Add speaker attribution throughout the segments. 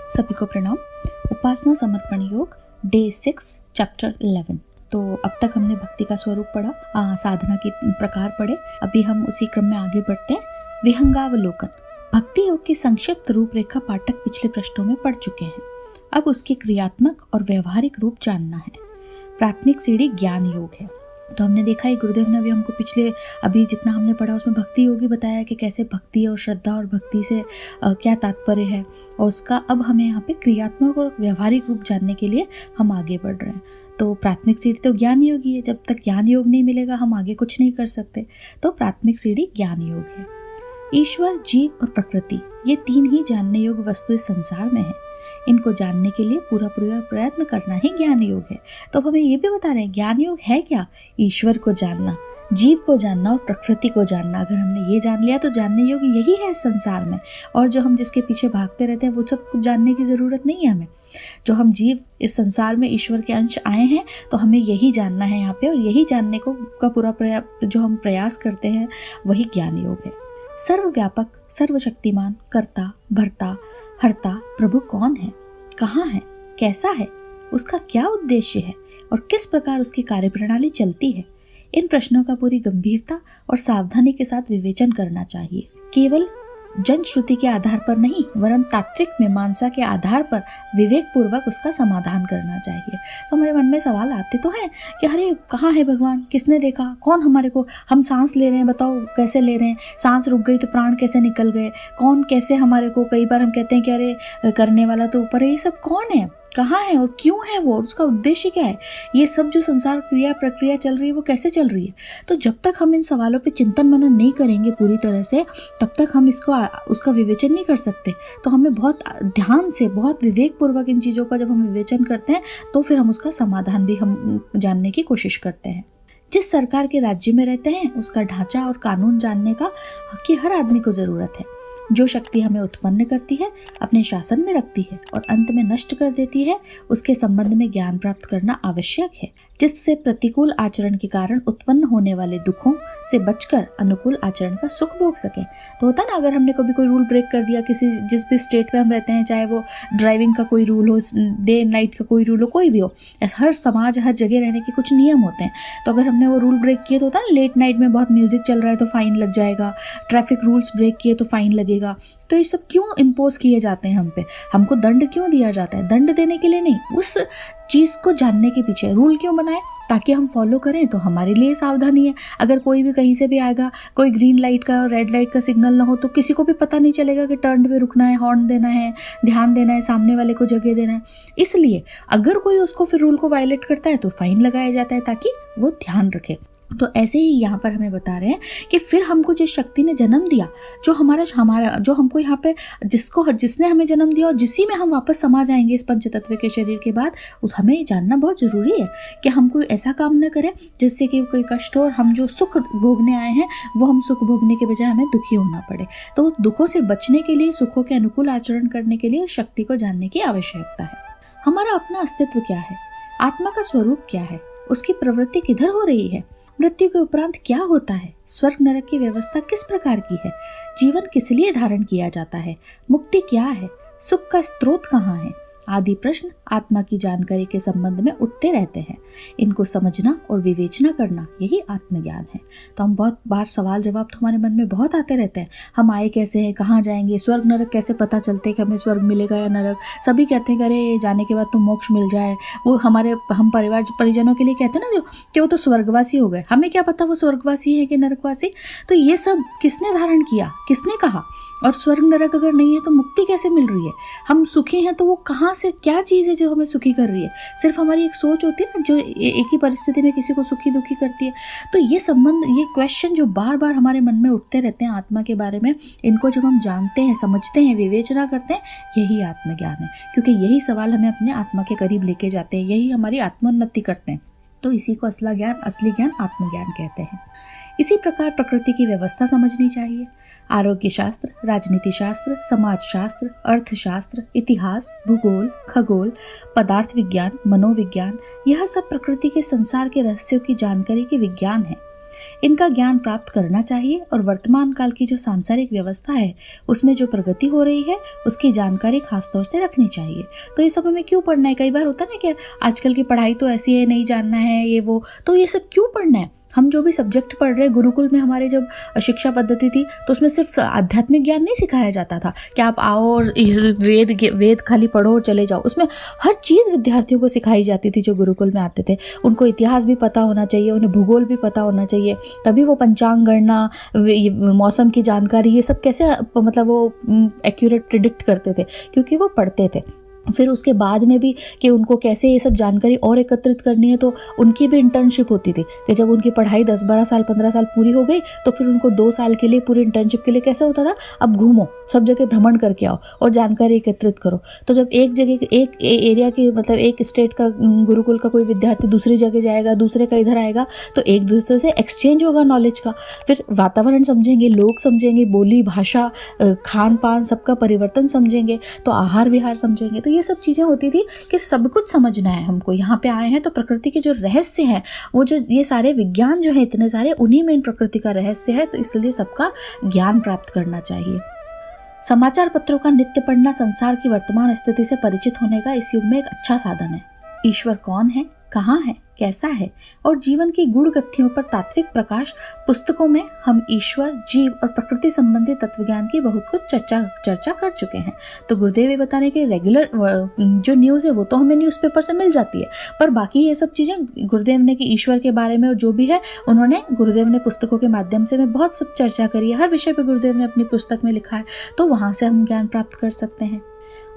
Speaker 1: सभी को प्रणाम। उपासना समर्पण योग डे 6 चैप्टर 11। तो अब तक हमने भक्ति का स्वरूप पढ़ा, साधना के प्रकार पढ़े। अभी हम उसी क्रम में आगे बढ़ते हैं। विहंगावलोकन। भक्ति योग की संक्षिप्त रूपरेखा पाठक पिछले पृष्ठों में पढ़ चुके हैं। अब उसके क्रियात्मक और व्यवहारिक रूप जानना है। प्राथमिक सीढ़ी ज्ञान योग है। तो हमने देखा है गुरुदेव ने अभी हमको पिछले अभी जितना हमने पढ़ा उसमें भक्ति योग ही बताया कि कैसे भक्ति और श्रद्धा और भक्ति से क्या तात्पर्य है, और उसका अब हमें यहाँ पे क्रियात्मक और व्यवहारिक रूप जानने के लिए हम आगे बढ़ रहे हैं। तो प्राथमिक सीढ़ी तो ज्ञान योग ही है। जब तक ज्ञान योग नहीं मिलेगा हम आगे कुछ नहीं कर सकते। तो प्राथमिक सीढ़ी ज्ञान योग है। ईश्वर, जीव और प्रकृति, ये तीन ही जानने योग्य वस्तु इस संसार में है। इनको जानने के लिए पूरा प्रयत्न करना ही ज्ञान योग है। तो हमें ये भी बता रहे हैं ज्ञान योग है क्या? ईश्वर को जानना, जीव को जानना और प्रकृति को जानना। अगर हमने ये जान लिया तो जानने योग यही है इस संसार में। और जो हम जिसके पीछे भागते रहते हैं वो सब कुछ जानने की जरूरत नहीं है हमें। जो हम जीव इस संसार में ईश्वर के अंश आए हैं तो हमें यही जानना है यहाँ पे, और यही जानने को का पूरा जो हम प्रयास करते हैं वही ज्ञान योग है। सर्वव्यापक, सर्वशक्तिमान, कर्ता, भर्ता, हर्ता प्रभु कौन है, कहाँ है, कैसा है, उसका क्या उद्देश्य है और किस प्रकार उसकी कार्यप्रणाली चलती है, इन प्रश्नों का पूरी गंभीरता और सावधानी के साथ विवेचन करना चाहिए। केवल जनश्रुति के आधार पर नहीं वरन तात्विक मीमांसा के आधार पर विवेक पूर्वक उसका समाधान करना चाहिए। तो हमारे मन में सवाल आते तो हैं कि अरे कहाँ है भगवान, किसने देखा, कौन हमारे को, हम सांस ले रहे हैं बताओ कैसे ले रहे हैं, सांस रुक गई तो प्राण कैसे निकल गए, कौन कैसे हमारे को, कई बार हम कहते हैं कि अरे करने वाला तो ऊपर है, ये सब कौन है, कहाँ है और क्यों है वो, और उसका उद्देश्य क्या है, ये सब जो संसार क्रिया प्रक्रिया चल रही है वो कैसे चल रही है। तो जब तक हम इन सवालों पे चिंतन मनन नहीं करेंगे पूरी तरह से तब तक हम उसका विवेचन नहीं कर सकते। तो हमें बहुत ध्यान से, बहुत विवेक पूर्वक इन चीज़ों का जब हम विवेचन करते हैं तो फिर हम उसका समाधान भी हम जानने की कोशिश करते हैं। जिस सरकार के राज्य में रहते हैं उसका ढांचा और कानून जानने का कि हर आदमी को जरूरत है। जो शक्ति हमें उत्पन्न करती है, अपने शासन में रखती है और अंत में नष्ट कर देती है, उसके संबंध में ज्ञान प्राप्त करना आवश्यक है, जिससे प्रतिकूल आचरण के कारण उत्पन्न होने वाले दुखों से बचकर अनुकूल आचरण का सुख भोग सके। तो होता ना, अगर हमने कभी कोई रूल ब्रेक कर दिया किसी जिस भी स्टेट में हम रहते हैं, चाहे वो ड्राइविंग का कोई रूल हो, डे नाइट का कोई रूल हो, कोई भी हो, हर समाज हर जगह रहने के कुछ नियम होते हैं। तो अगर हमने वो रूल ब्रेक किए तो होता है लेट नाइट में बहुत म्यूजिक चल रहा है तो फाइन लग जाएगा, ट्रैफिक रूल्स ब्रेक किए तो फाइन लगेगा। तो ये सब क्यों इम्पोज किए जाते हैं हम पे, हमको दंड क्यों दिया जाता है? दंड देने के लिए नहीं, उस चीज को जानने के पीछे रूल क्यों बनाए, ताकि हम फॉलो करें। तो हमारे लिए सावधानी है। अगर कोई भी कहीं से भी आएगा, कोई ग्रीन लाइट का रेड लाइट का सिग्नल ना हो तो किसी को भी पता नहीं चलेगा कि टर्न पे रुकना है, हॉर्न देना है, ध्यान देना है, सामने वाले को जगह देना है। इसलिए अगर कोई उसको फिर रूल को वायलेट करता है तो फाइन लगाया जाता है ताकि वो ध्यान रखे। तो ऐसे ही यहाँ पर हमें बता रहे हैं कि फिर हमको जिस शक्ति ने जन्म दिया, जो हमारा जो हमको यहाँ पे जिसने हमें जन्म दिया और जिसी में हम वापस समा जाएंगे इस पंचतत्व के शरीर के बाद, हमें जानना बहुत जरूरी है कि हम कोई ऐसा काम न करें जिससे कि कोई कष्ट हो और हम जो सुख भोगने आए हैं वो हम सुख भोगने के बजाय हमें दुखी होना पड़े। तो दुखों से बचने के लिए, सुखों के अनुकूल आचरण करने के लिए शक्ति को जानने की आवश्यकता है। हमारा अपना अस्तित्व क्या है, आत्मा का स्वरूप क्या है, उसकी प्रवृत्ति किधर हो रही है, मृत्यु के उपरांत क्या होता है, स्वर्ग नरक की व्यवस्था किस प्रकार की है, जीवन किस लिए धारण किया जाता है, मुक्ति क्या है, सुख का स्रोत कहाँ है, आदि प्रश्न आत्मा की जानकारी के संबंध में उठते रहते हैं। इनको समझना और विवेचना करना यही आत्मज्ञान है। तो हम बहुत बार सवाल जवाब तो हमारे मन में बहुत आते रहते हैं। हम आए कैसे हैं, कहाँ जाएंगे, स्वर्ग नरक कैसे पता चलते हैं कि हमें स्वर्ग मिलेगा या नरक। सभी कहते हैं कि अरे जाने के बाद तो मोक्ष मिल जाए। वो हम परिवार परिजनों के लिए कहते हैं ना जो कि वो तो स्वर्गवासी हो गए, हमें क्या पता वो स्वर्गवासी है कि नरकवासी। तो ये सब किसने धारण किया, किसने कहा? और स्वर्ग नरक अगर नहीं है तो मुक्ति कैसे मिल रही है? हम सुखी हैं तो वो कहाँ से, क्या चीज़ है जो हमें सुखी कर रही है? सिर्फ हमारी एक सोच होती है ना जो एक ही परिस्थिति में किसी को सुखी दुखी करती है। तो ये संबंध, ये क्वेश्चन जो बार बार हमारे मन में उठते रहते हैं आत्मा के बारे में, इनको जब हम जानते हैं, समझते हैं, विवेचना करते हैं, यही आत्मज्ञान है। क्योंकि यही सवाल हमें अपने आत्मा के करीब लेके जाते हैं, यही हमारी आत्मोन्नति करते हैं। तो इसी को असली ज्ञान आत्मज्ञान कहते हैं। इसी प्रकार प्रकृति की व्यवस्था समझनी चाहिए। आरोग्य शास्त्र, राजनीति शास्त्र, समाज शास्त्र, अर्थशास्त्र, इतिहास, भूगोल, खगोल, पदार्थ विज्ञान, मनोविज्ञान, यह सब प्रकृति के संसार के रहस्यों की जानकारी के विज्ञान है। इनका ज्ञान प्राप्त करना चाहिए और वर्तमान काल की जो सांसारिक व्यवस्था है उसमें जो प्रगति हो रही है उसकी जानकारी खासतौर से रखनी चाहिए। तो ये सब हमें क्यों पढ़ना है? कई बार होता है ना कि आजकल की पढ़ाई तो ऐसी है, नहीं जानना है ये वो, तो ये सब क्यों पढ़ना है? हम जो भी सब्जेक्ट पढ़ रहे हैं, गुरुकुल में हमारे जब शिक्षा पद्धति थी तो उसमें सिर्फ आध्यात्मिक ज्ञान नहीं सिखाया जाता था कि आप आओ और वेद खाली पढ़ो और चले जाओ। उसमें हर चीज़ विद्यार्थियों को सिखाई जाती थी जो गुरुकुल में आते थे। उनको इतिहास भी पता होना चाहिए, उन्हें भूगोल भी पता होना चाहिए, तभी वो पंचांग गणना, मौसम की जानकारी, ये सब कैसे मतलब वो एक्यूरेट प्रिडिक्ट करते थे, क्योंकि वो पढ़ते थे। फिर उसके बाद में भी कि उनको कैसे ये सब जानकारी और एकत्रित करनी है, तो उनकी भी इंटर्नशिप होती थी कि जब उनकी पढ़ाई 10-12 साल 15 साल पूरी हो गई तो फिर उनको 2 साल के लिए पूरी इंटर्नशिप के लिए कैसे होता था, अब घूमो, सब जगह भ्रमण करके आओ और जानकारी एकत्रित करो। तो जब एक जगह एक एरिया की मतलब एक स्टेट का गुरुकुल का कोई विद्यार्थी दूसरी जगह जाएगा, दूसरे का इधर आएगा, तो एक दूसरे से एक्सचेंज होगा नॉलेज का, फिर वातावरण समझेंगे, लोग समझेंगे, बोली भाषा, खान पान सबका परिवर्तन समझेंगे, तो आहार विहार समझेंगे। तो ये सब चीज़ें होती थी कि सब कुछ समझना है हमको। यहाँ पे आए हैं तो प्रकृति के जो रहस्य हैं, वो जो ये सारे विज्ञान जो है इतने सारे, उन्हीं में इन प्रकृति का रहस्य है, तो इसलिए सबका ज्ञान प्राप्त करना चाहिए। समाचार पत्रों का नित्य पढ़ना संसार की वर्तमान स्थिति से परिचित होने का इस युग में एक अच्छा साधन है। ईश्वर कौन है, कहाँ है, कैसा है और जीवन की गूढ़ कथ्यों पर तात्विक प्रकाश पुस्तकों में हम ईश्वर, जीव और प्रकृति संबंधी तत्वज्ञान की बहुत कुछ चर्चा कर चुके हैं। तो गुरुदेव ये बताने के रेगुलर जो न्यूज़ है वो तो हमें न्यूज़पेपर से मिल जाती है, पर बाकी ये सब चीज़ें गुरुदेव ने कि ईश्वर के बारे में और जो भी है उन्होंने गुरुदेव ने पुस्तकों के माध्यम से में बहुत सब चर्चा करी है। हर विषय पर गुरुदेव ने अपनी पुस्तक में लिखा है, तो वहाँ से हम ज्ञान प्राप्त कर सकते हैं।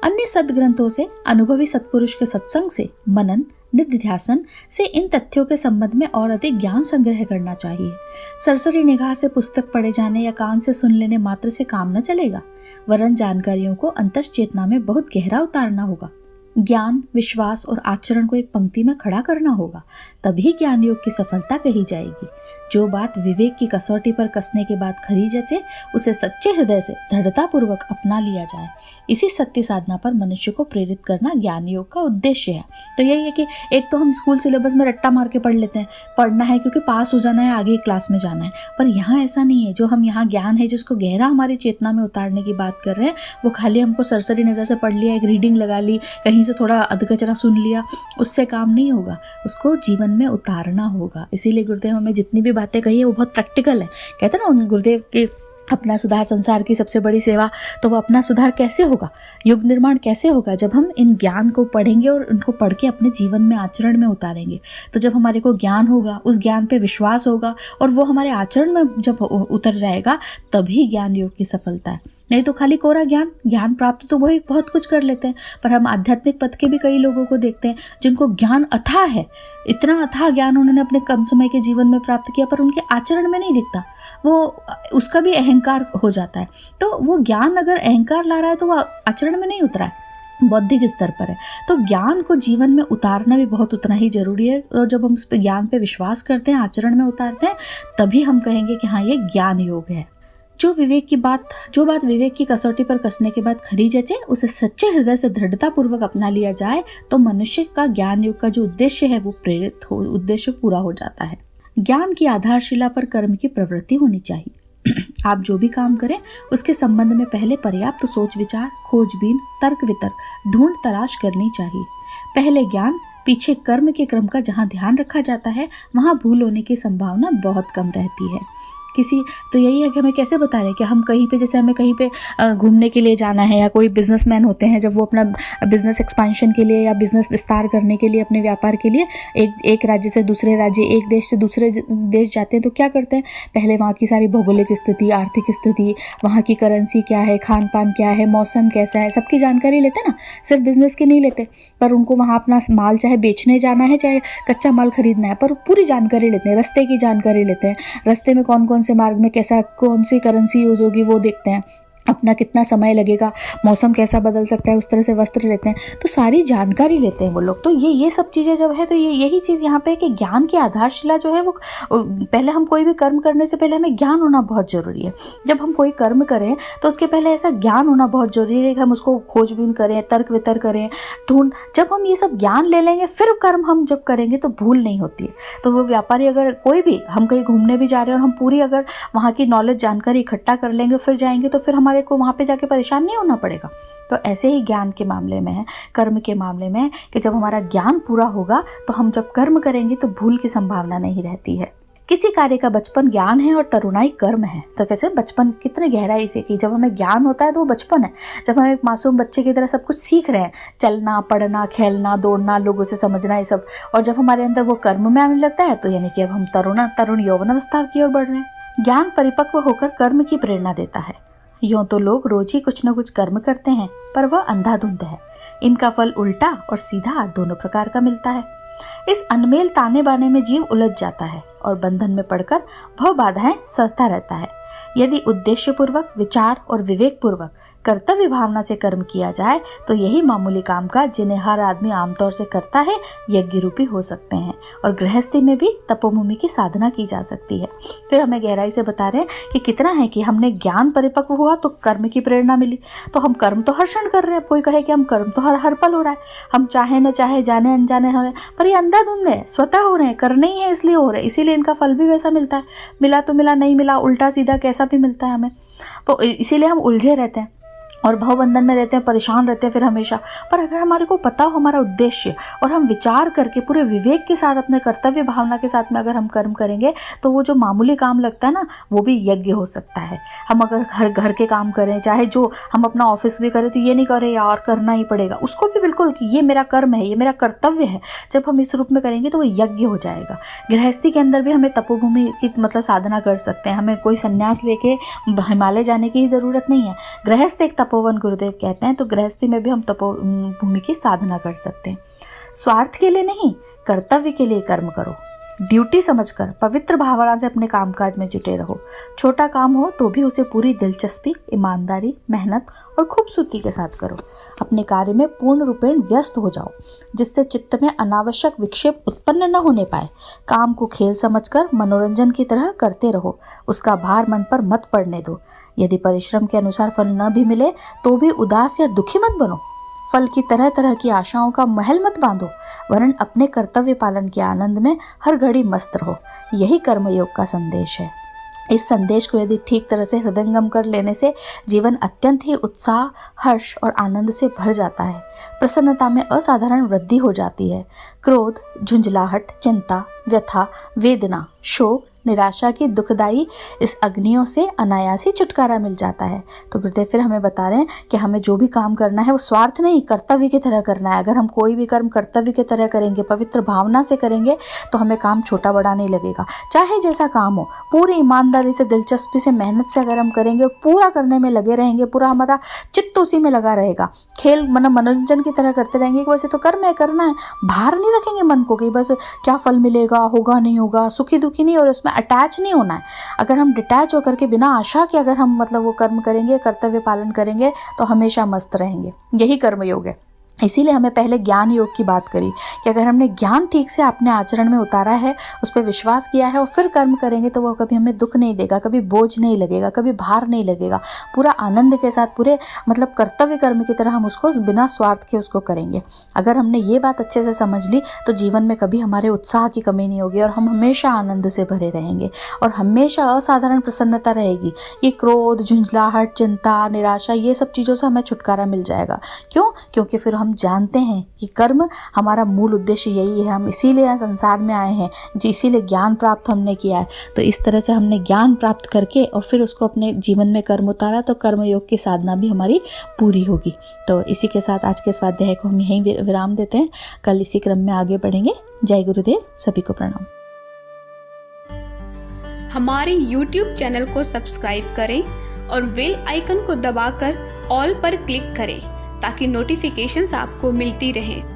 Speaker 1: अन्य सद्ग्रंथों से, अनुभवी सत्पुरुष के सत्संग से, मनन निधिध्यासन से इन तथ्यों के संबंध में और अधिक ज्ञान संग्रह करना चाहिए। सरसरी निगाह से पुस्तक पढ़े जाने या कान से सुन लेने मात्र से काम न चलेगा, वरन जानकारियों को अंतश्चेतना में बहुत गहरा उतारना होगा। ज्ञान, विश्वास और आचरण को एक पंक्ति में खड़ा करना होगा, तभी ज्ञान योग की सफलता कही जाएगी। जो बात विवेक की कसौटी पर कसने के बाद खरी जचे, उसे सच्चे हृदय से दृढ़ता पूर्वक अपना लिया जाए। इसी सत्य साधना पर मनुष्य को प्रेरित करना ज्ञान योग का उद्देश्य है। तो यही है कि एक तो हम स्कूल सिलेबस में रट्टा मार के पढ़ लेते हैं, पढ़ना है क्योंकि पास हो जाना है, आगे क्लास में जाना है, पर यहाँ ऐसा नहीं है। जो हम यहाँ ज्ञान है जिसको गहरा हमारी चेतना में उतारने की बात कर रहे हैं, वो खाली हमको सरसरी नज़र से पढ़ लिया, एक रीडिंग लगा ली, कहीं से थोड़ा अधकचरा सुन लिया, उससे काम नहीं होगा, उसको जीवन में उतारना होगा। इसीलिए गुरुदेव हमें जितनी भी बातें कही है वो बहुत प्रैक्टिकल है। कहते हैं ना गुरुदेव की अपना सुधार संसार की सबसे बड़ी सेवा, तो वो अपना सुधार कैसे होगा, युग निर्माण कैसे होगा, जब हम इन ज्ञान को पढ़ेंगे और उनको पढ़ के अपने जीवन में आचरण में उतारेंगे। तो जब हमारे को ज्ञान होगा, उस ज्ञान पे विश्वास होगा और वो हमारे आचरण में जब उतर जाएगा, तभी ज्ञान योग की सफलता है। नहीं तो खाली कोरा ज्ञान प्राप्त तो वही बहुत कुछ कर लेते हैं, पर हम आध्यात्मिक पथ के भी कई लोगों को देखते हैं जिनको ज्ञान अथाह है, इतना अथाह ज्ञान उन्होंने अपने कम समय के जीवन में प्राप्त किया, पर उनके आचरण में नहीं दिखता, वो उसका भी अहंकार हो जाता है। तो वो ज्ञान अगर अहंकार ला रहा है तो वो आचरण में नहीं उतरा है, बौद्धिक स्तर पर है। तो ज्ञान को जीवन में उतारना भी बहुत उतना ही जरूरी है, और जब हम उस ज्ञान पे विश्वास करते हैं, आचरण में उतारते हैं, तभी हम कहेंगे कि हाँ ये ज्ञान योग है। जो बात विवेक की कसौटी पर कसने के बाद खरी जचे, उसे सच्चे हृदय से दृढ़ता पूर्वक अपना लिया जाए, तो मनुष्य का ज्ञान योग का जो उद्देश्य है वो उद्देश्य पूरा हो जाता है। ज्ञान की आधारशिला पर कर्म की प्रवृत्ति होनी चाहिए। आप जो भी काम करें उसके संबंध में पहले पर्याप्त सोच विचार, खोजबीन, तर्क वितर्क, ढूंढ तलाश करनी चाहिए। पहले ज्ञान, पीछे कर्म के क्रम का जहाँ ध्यान रखा जाता है, वहाँ भूल होने की संभावना बहुत कम रहती है। तो यही है कि हमें कैसे बता रहे हैं कि हम कहीं पे, जैसे हमें कहीं पे घूमने के लिए जाना है, या कोई बिजनेसमैन होते हैं जब वो अपना बिजनेस एक्सपेंशन के लिए या बिजनेस विस्तार करने के लिए, अपने व्यापार के लिए एक राज्य से दूसरे राज्य, एक देश से दूसरे देश जाते हैं, तो क्या करते हैं, पहले वहाँ की सारी भौगोलिक स्थिति, आर्थिक स्थिति, वहाँ की करेंसी क्या है, खान पान क्या है, मौसम कैसा है, सबकी जानकारी लेते हैं ना। सिर्फ बिजनेस की नहीं लेते, पर उनको वहाँ अपना माल चाहे बेचने जाना है, चाहे कच्चा माल खरीदना है, पर पूरी जानकारी लेते हैं, रास्ते की जानकारी लेते हैं, रास्ते में कौन कौन से मार्ग में कैसा कौन सी करेंसी यूज होगी वो देखते हैं, अपना कितना समय लगेगा, मौसम कैसा बदल सकता है, उस तरह से वस्त्र लेते हैं, तो सारी जानकारी लेते हैं वो लोग। तो ये सब चीज़ें जब है तो यही चीज़ यहाँ पे कि ज्ञान की आधारशिला जो है वो पहले हम कोई भी कर्म करने से पहले हमें ज्ञान होना बहुत ज़रूरी है। जब हम कोई कर्म करें तो उसके पहले ऐसा ज्ञान होना बहुत ज़रूरी है कि हम उसको खोजबीन करें, तर्क वितर्क करें, जब हम ये सब ज्ञान ले लेंगे फिर कर्म हम जब करेंगे तो भूल नहीं होती है। तो वो व्यापारी अगर कोई भी, हम कहीं घूमने भी जा रहे हैं और हम पूरी अगर वहाँ की नॉलेज जानकारी इकट्ठा कर लेंगे फिर जाएंगे तो फिर हमारे को वहाँ पे जाके परेशान नहीं होना पड़ेगा। तो ऐसे ही ज्ञान के मामले में है, कर्म के मामले में कि जब हमारा ज्ञान पूरा होगा तो हम जब कर्म करेंगे तो भूल की संभावना नहीं रहती है। किसी कार्य का बचपन ज्ञान है और तरुणाई कर्म है। तो कैसे बचपन कितने गहराई से कि जब हमें ज्ञान होता है तो वो बचपन है, जब हम एक मासूम बच्चे की तरह सब कुछ सीख रहे हैं, चलना, पढ़ना, खेलना, दौड़ना, लोगों से समझना, ये सब। और जब हमारे अंदर वो कर्म में आने लगता है तो यानी कि अब हम तरुण यौवन अवस्था की ओर बढ़ रहे हैं। ज्ञान परिपक्व होकर कर्म की प्रेरणा देता है। यूं तो लोग रोज ही कुछ न कुछ कर्म करते हैं पर वह अंधाधुंध है। इनका फल उल्टा और सीधा दोनों प्रकार का मिलता है। इस अनमेल ताने बाने में जीव उलझ जाता है और बंधन में पड़कर भव बाधाएं सहता रहता है। यदि उद्देश्यपूर्वक, विचार और विवेक पूर्वक कर्तव्य भावना से कर्म किया जाए तो यही मामूली कामकाज जिन्हें हर आदमी आमतौर से करता है यज्ञ रूपी हो सकते हैं और गृहस्थी में भी तपोभूमि की साधना की जा सकती है। फिर हमें गहराई से बता रहे हैं कि कितना है कि हमने ज्ञान परिपक्व हुआ तो कर्म की प्रेरणा मिली, तो हम कर्म तो हर्षण कर रहे हैं। कोई कहे कि हम कर्म तो हर पल हो रहा है, हम चाहे न चाहे, जाने अनजाने हो रहे हैं, पर ये अंधाधुंध है, स्वतः हो रहे हैं, करने ही है इसलिए हो रहे हैं, इसीलिए इनका फल भी वैसा मिलता है। मिला तो मिला, नहीं मिला, उल्टा सीधा कैसा भी मिलता है हमें। तो इसीलिए हम उलझे रहते हैं और भवबंधन में रहते हैं, परेशान रहते हैं फिर हमेशा। पर अगर हमारे को पता हो हमारा उद्देश्य और हम विचार करके पूरे विवेक के साथ अपने कर्तव्य भावना के साथ में अगर हम कर्म करेंगे तो वो जो मामूली काम लगता है ना वो भी यज्ञ हो सकता है। हम अगर घर के काम करें, चाहे जो हम अपना ऑफिस भी करें, तो ये नहीं करें यार करना ही पड़ेगा, उसको भी बिल्कुल कि ये मेरा कर्म है, ये मेरा कर्तव्य है, जब हम इस रूप में करेंगे तो वो यज्ञ हो जाएगा। गृहस्थी के अंदर भी हमें तपोभूमि की मतलब साधना कर सकते हैं। हमें कोई संन्यास लेके हिमालय जाने की जरूरत नहीं है। गृहस्थ एक तपोवन गुरुदेव कहते हैं, तो गृहस्थी में भी हम तपोभूमि की साधना कर सकते हैं। स्वार्थ के लिए नहीं, कर्तव्य के लिए कर्म करो। ड्यूटी समझकर पवित्र भावना से अपने कामकाज में जुटे रहो। छोटा काम हो तो भी उसे पूरी दिलचस्पी, ईमानदारी, मेहनत और खूबसूरती के साथ करो। अपने कार्य में पूर्ण रूपेण व्यस्त हो जाओ जिससे चित्त में अनावश्यक विक्षेप उत्पन्न न होने पाए। काम को खेल समझकर मनोरंजन की तरह करते रहो, उसका भार मन पर मत पड़ने दो। यदि परिश्रम के अनुसार फल न भी मिले तो भी उदास या दुखी मत बनो। फल की तरह तरह की आशाओं का महल मत बांधो, वरन अपने कर्तव्य पालन के आनंद में हर घड़ी मस्त रहो। यही कर्मयोग का संदेश है। इस संदेश को यदि ठीक तरह से हृदयंगम कर लेने से जीवन अत्यंत ही उत्साह, हर्ष और आनंद से भर जाता है। प्रसन्नता में असाधारण वृद्धि हो जाती है। क्रोध, झुंझलाहट, चिंता, व्यथा, वेदना, शोक, निराशा की दुखदाई इस अग्नियों से अनायास ही छुटकारा मिल जाता है। तो गुरुदेव फिर हमें बता रहे हैं कि हमें जो भी काम करना है वो स्वार्थ नहीं, कर्तव्य की तरह करना है। अगर हम कोई भी कर्म कर्तव्य की तरह करेंगे, पवित्र भावना से करेंगे, तो हमें काम छोटा बड़ा नहीं लगेगा। चाहे जैसा काम हो, पूरी ईमानदारी से, दिलचस्पी से, मेहनत से अगर हम करेंगे, पूरा करने में लगे रहेंगे, पूरा हमारा चित्त उसी में लगा रहेगा, खेल मनोरंजन की तरह करते रहेंगे कि वैसे तो कर्म है, करना है, भार नहीं रखेंगे मन को कि बस क्या फल मिलेगा, होगा नहीं होगा, सुखी दुखी नहीं, और उसमें अटैच नहीं होना है। अगर हम डिटैच होकर के बिना आशा के अगर हम मतलब वो कर्म करेंगे, कर्तव्य पालन करेंगे, तो हमेशा मस्त रहेंगे। यही कर्मयोग है। इसीलिए हमें पहले ज्ञान योग की बात करी कि अगर हमने ज्ञान ठीक से अपने आचरण में उतारा है, उस पर विश्वास किया है और फिर कर्म करेंगे तो वो कभी हमें दुख नहीं देगा, कभी बोझ नहीं लगेगा, कभी भार नहीं लगेगा। पूरा आनंद के साथ, पूरे मतलब कर्तव्य कर्म की तरह हम उसको बिना स्वार्थ के उसको करेंगे। अगर हमने ये बात अच्छे से समझ ली तो जीवन में कभी हमारे उत्साह की कमी नहीं होगी और हम हमेशा आनंद से भरे रहेंगे और हमेशा असाधारण प्रसन्नता रहेगी। ये क्रोध, झुंझलाहट, चिंता, निराशा, ये सब चीज़ों से हमें छुटकारा मिल जाएगा। क्यों? क्योंकि फिर हम जानते हैं कि कर्म हमारा मूल उद्देश्य यही है, हम इसीलिए संसार में आए हैं, इसीलिए ज्ञान प्राप्त हमने किया है। तो इस तरह से हमने ज्ञान प्राप्त करके और फिर उसको अपने जीवन में कर्म उतारा तो कर्मयोग की साधना भी हमारी पूरी होगी। तो इसी के साथ आज के स्वाध्याय को हम यहीं विराम देते हैं। कल इसी क्रम में आगे बढ़ेंगे। जय गुरुदेव, सभी को प्रणाम।
Speaker 2: हमारे YouTube चैनल को सब्सक्राइब करें और बेल आइकन को दबाकर ऑल पर क्लिक करें ताकि नोटिफिकेशंस आपको मिलती रहें।